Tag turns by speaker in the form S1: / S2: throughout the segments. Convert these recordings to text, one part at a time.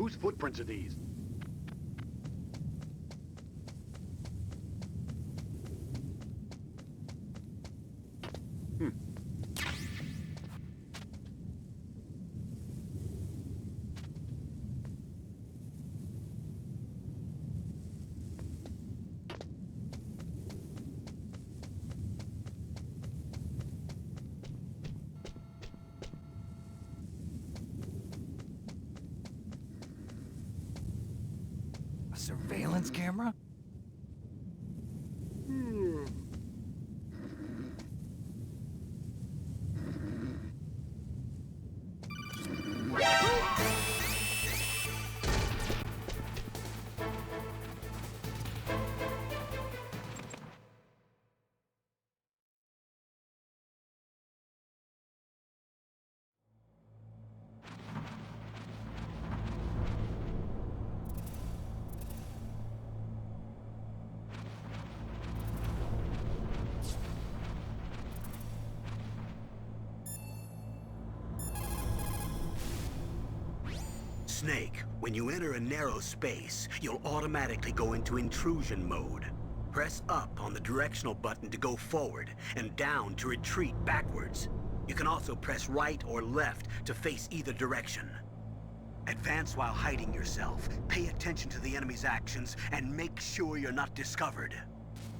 S1: Whose footprints are these?
S2: A surveillance camera?
S3: Snake, when you enter a narrow space, you'll automatically go into intrusion mode. Press up on the directional button to go forward, and down to retreat backwards. You can also press right or left to face either direction. Advance while hiding yourself, pay attention to the enemy's actions, and make sure you're not discovered.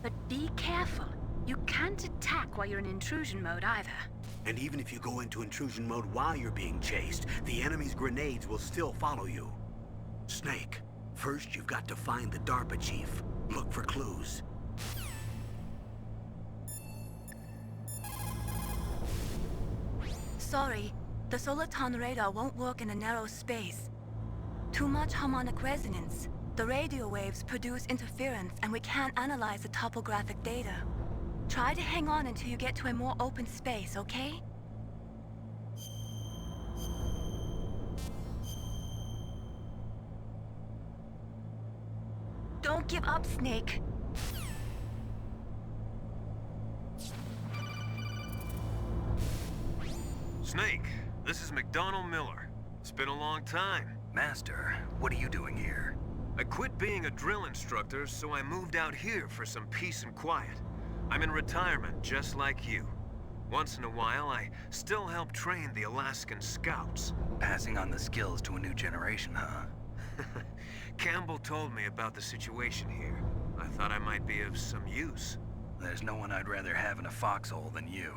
S4: But be careful. You can't attack while you're in intrusion mode either.
S3: And even if you go into intrusion mode while you're being chased, the enemy's grenades will still follow you. Snake, first you've got to find the DARPA chief. Look for clues.
S4: Sorry, the Soliton radar won't work in a narrow space. Too much harmonic resonance. The radio waves produce interference and we can't analyze the topographic data. Try to hang on until you get to a more open space, okay? Don't give up, Snake.
S5: Snake, this is McDonald Miller. It's been a long time.
S2: Master, what are you doing here?
S5: I quit being a drill instructor, so I moved out here for some peace and quiet. I'm in retirement, just like you. Once in a while, I still help train the Alaskan Scouts.
S2: Passing on the skills to a new generation, huh?
S5: Campbell told me about the situation here. I thought I might be of some use.
S2: There's no one I'd rather have in a foxhole than you.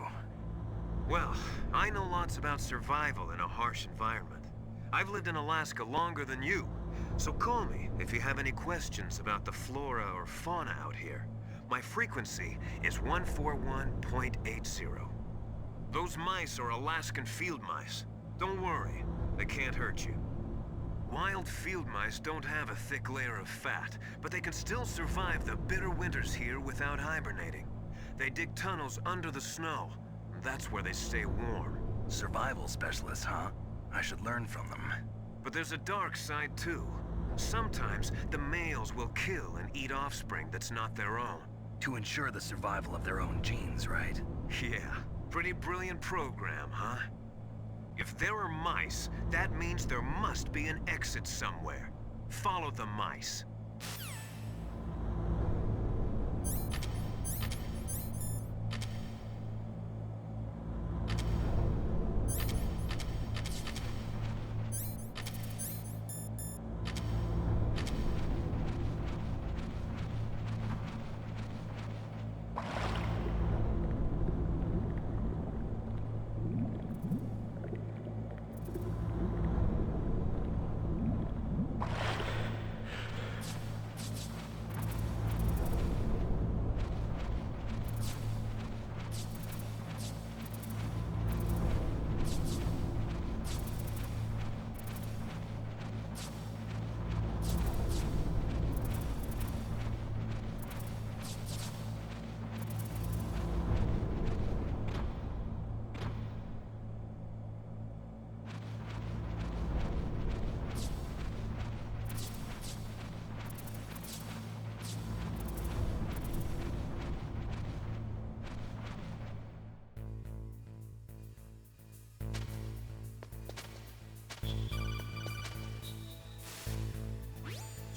S5: Well, I know lots about survival in a harsh environment. I've lived in Alaska longer than you, so call me if you have any questions about the flora or fauna out here. My frequency is 141.80. Those mice are Alaskan field mice. Don't worry, they can't hurt you. Wild field mice don't have a thick layer of fat, but they can still survive the bitter winters here without hibernating. They dig tunnels under the snow. That's where they stay warm.
S2: Survival specialists, huh? I should learn from them.
S5: But there's a dark side too. Sometimes the males will kill and eat offspring that's not their own.
S2: To ensure the survival of their own genes, right?
S5: Yeah, pretty brilliant program, huh? If there are mice, that means there must be an exit somewhere. Follow the mice.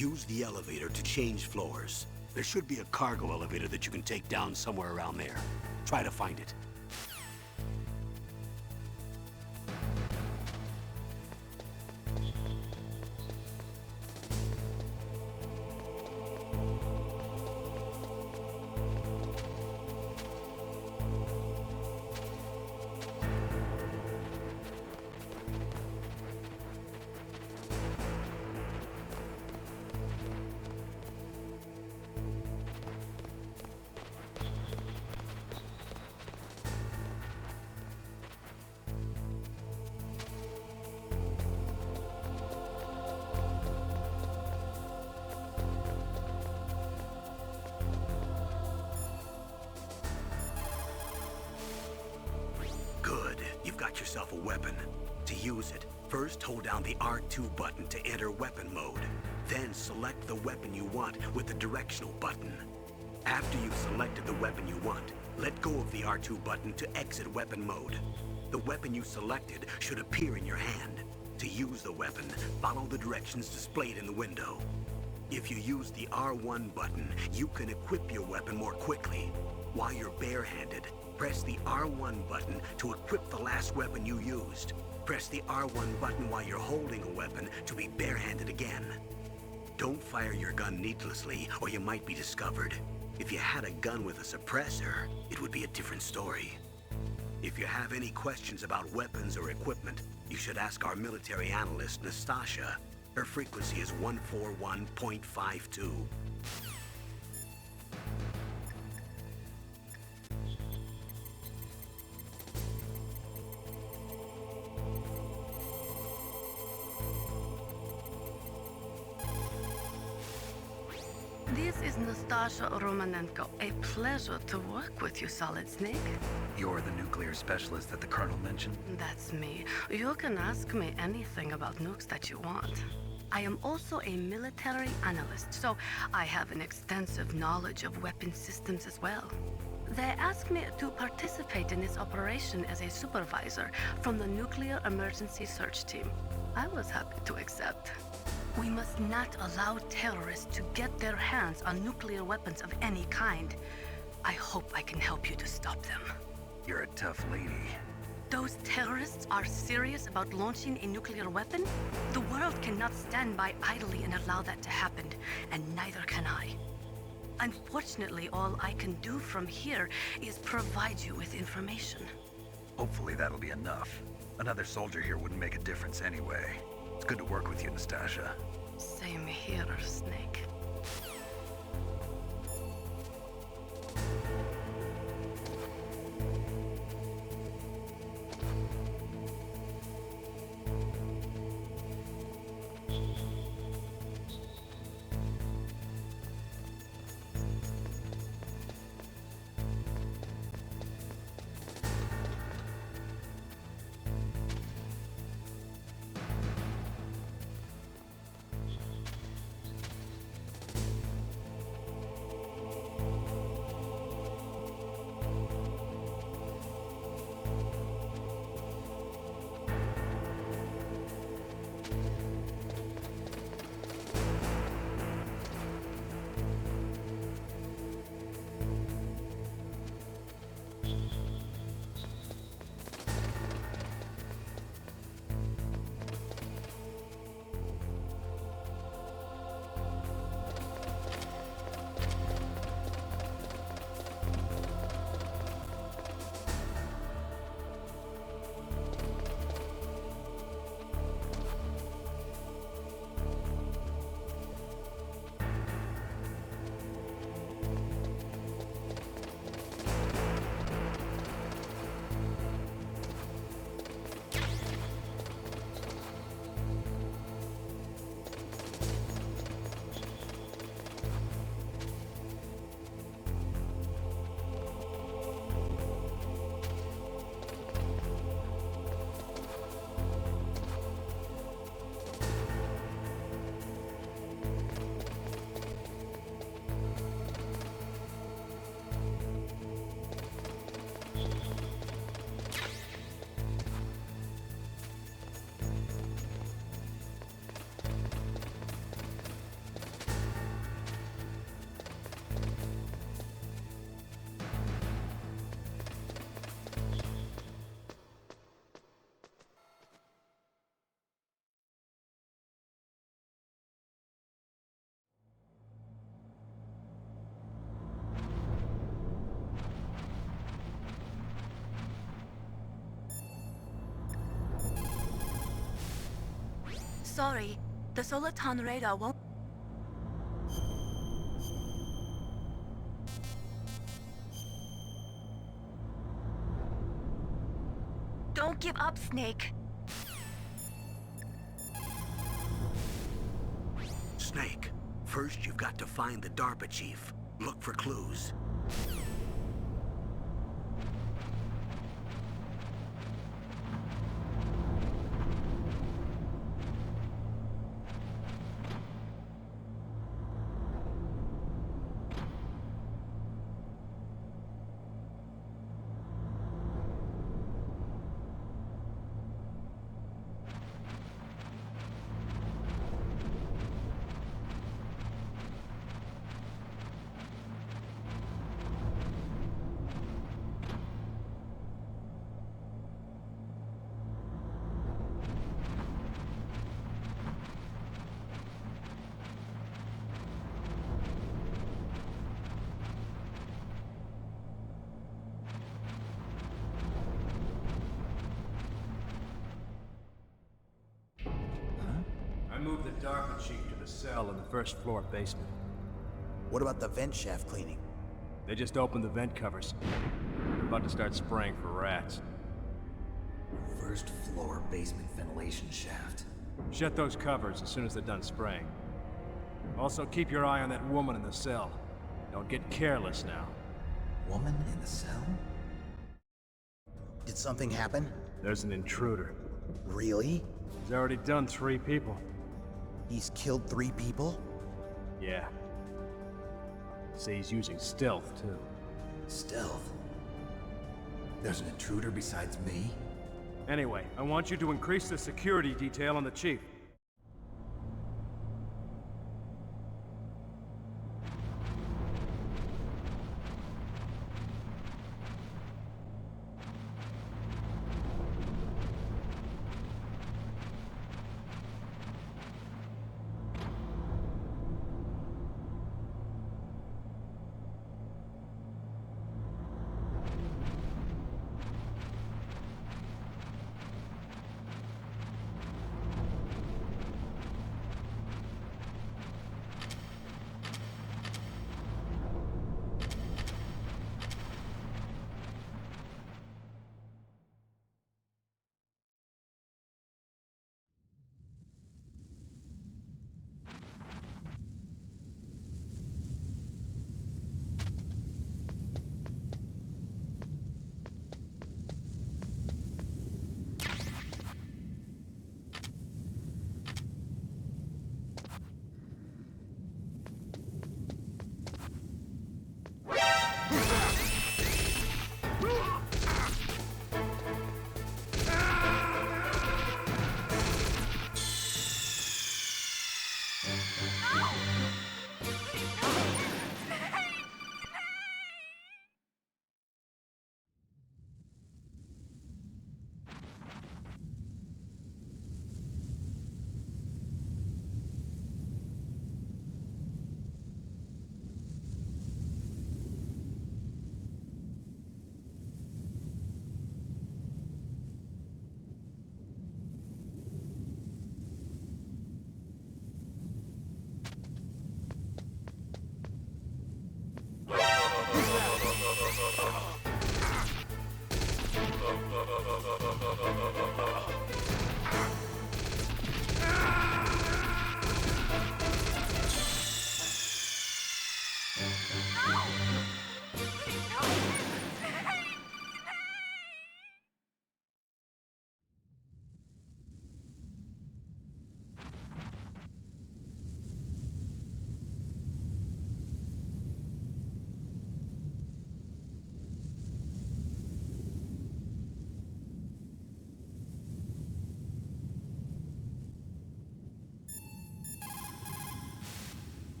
S3: Use the elevator to change floors. There should be a cargo elevator that you can take down somewhere around there. Try to find it. Good. You've got yourself a weapon. To use it, first hold down the R2 button to enter weapon mode. Then select the weapon you want with the directional button. After you've selected the weapon you want, let go of the R2 button to exit weapon mode. The weapon you selected should appear in your hand. To use the weapon, follow the directions displayed in the window. If you use the R1 button, you can equip your weapon more quickly. While you're barehanded, press the R1 button to equip the last weapon you used. Press the R1 button while you're holding a weapon to be barehanded again. Don't fire your gun needlessly, or you might be discovered. If you had a gun with a suppressor, it would be a different story. If you have any questions about weapons or equipment, you should ask our military analyst, Nastasha. Her frequency is 141.52.
S1: This is Nastasha Romanenko. A pleasure to work with you, Solid Snake.
S2: You're the nuclear specialist that the Colonel mentioned?
S1: That's me. You can ask me anything about nukes that you want. I am also a military analyst, so I have an extensive knowledge of weapon systems as well. They asked me to participate in this operation as a supervisor from the Nuclear Emergency Search Team. I was happy to accept. We must not allow terrorists to get their hands on nuclear weapons of any kind. I hope I can help you to stop them.
S2: You're a tough lady.
S1: Those terrorists are serious about launching a nuclear weapon? The world cannot stand by idly and allow that to happen, and neither can I. Unfortunately, all I can do from here is provide you with information.
S2: Hopefully that'll be enough. Another soldier here wouldn't make a difference anyway. It's good to work with you, Nastasha.
S1: Same here, Snake.
S4: Sorry, the Soliton radar won't... Don't give up, Snake.
S3: Snake, first you've got to find the DARPA chief. Look for clues.
S6: I moved the DARPA chief to the cell in the first floor basement.
S7: What about the vent shaft cleaning?
S6: They just opened the vent covers. They're about to start spraying for rats.
S7: First floor basement ventilation shaft.
S6: Shut those covers as soon as they're done spraying. Also, keep your eye on that woman in the cell. Don't get careless now.
S7: Woman in the cell? Did something happen?
S6: There's an intruder.
S7: Really?
S6: He's already done 3 people.
S7: He's killed 3 people?
S6: Yeah. See, he's using stealth, too.
S7: Stealth? There's an intruder besides me?
S6: Anyway, I want you to increase the security detail on the chief.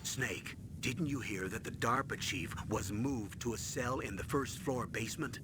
S3: Snake, didn't you hear that the DARPA chief was moved to a cell in the first floor basement?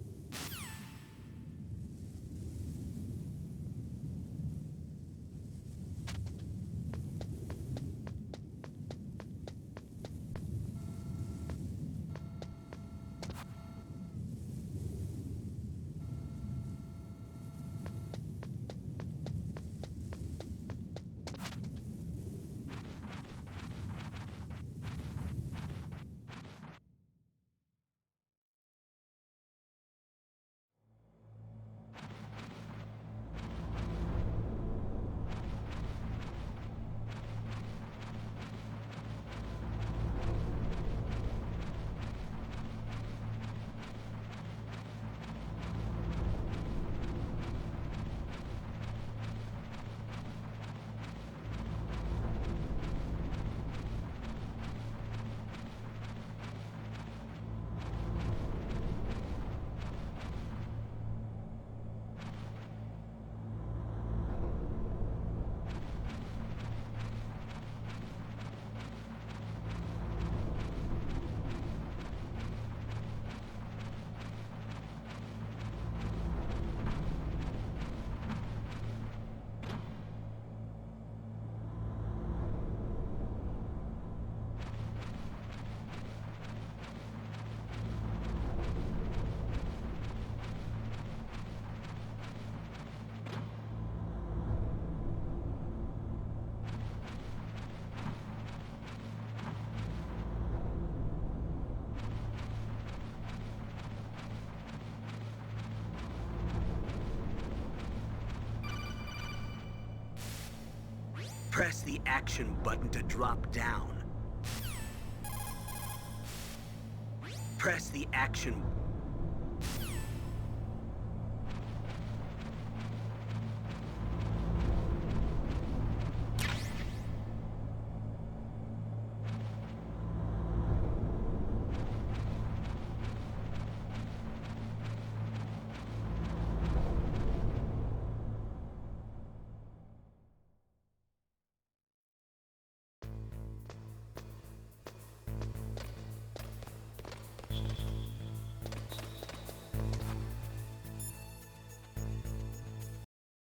S3: the action button to drop down. Press the action